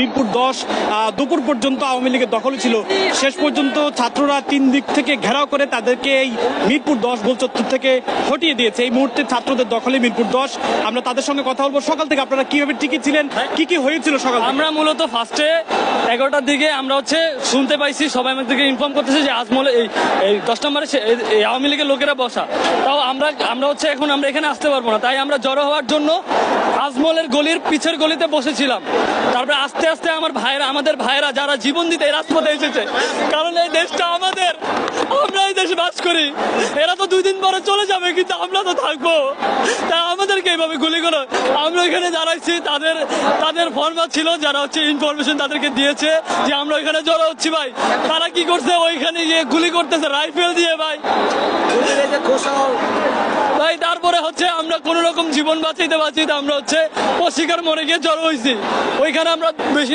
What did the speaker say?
মিরপুর 10 দুপুর পর্যন্ত আওয়ামী লীগের দখলে ছিল। শেষ পর্যন্ত ছাত্ররা 3 দিক থেকে ঘেরাও করে তাদেরকে এই মিরপুর 10 গোলচত্বর থেকে হটিয়ে দিয়েছে। এই মুহূর্তে ছাত্রদের দখলে মিরপুর 10। আমরা তাদের সঙ্গে কথা বলবো। সকাল থেকে আপনারা কিভাবে টিকে ছিলেন, কি হয়েছিল সকাল? আমরা মূলত ফার্স্টে 11টার দিকে আমরা শুনতে পাইছি, সবাই আমাদেরকে ইনফর্ম করতেছে যে আজমলে এই 10 নম্বরে আওয়ামী লীগের লোকেরা বসা। তাও আমরা এখন আমরা এখানে আসতে পারবো না, তাই আমরা জড়ো হওয়ার জন্য আজমলের গলির পিছের গলিতে বসেছিলাম। তারপরে আস্তে আস্তে আমাদের ভাইরা যারা জীবন দিতে এই রাজপথে এসেছে, কারণ এই দেশটা আমাদের, আমরা এই দেশে বাস করি। এরা তো 2 দিন পরে চলে যাবে, কিন্তু আমরা তো থাকবো। তাই আমাদেরকে এইভাবে গুলি করো। আমরা এখানে দাঁড়াইছি, তাদের ফর্মা ছিল, যারা ইনফরমেশন তাদেরকে দিয়েছে যে আমরা ওইখানে জড়ো হচ্ছি। ভাই তারা কি করছে, ওইখানে গিয়ে গুলি করতেছে রাইফেল দিয়ে। ভাই তারপরে আমরা কোন রকম জীবন বাঁচাইতে আমরা অস্বীকার মরে গিয়ে জড়ো হয়েছি। ওইখানে আমরা বেশি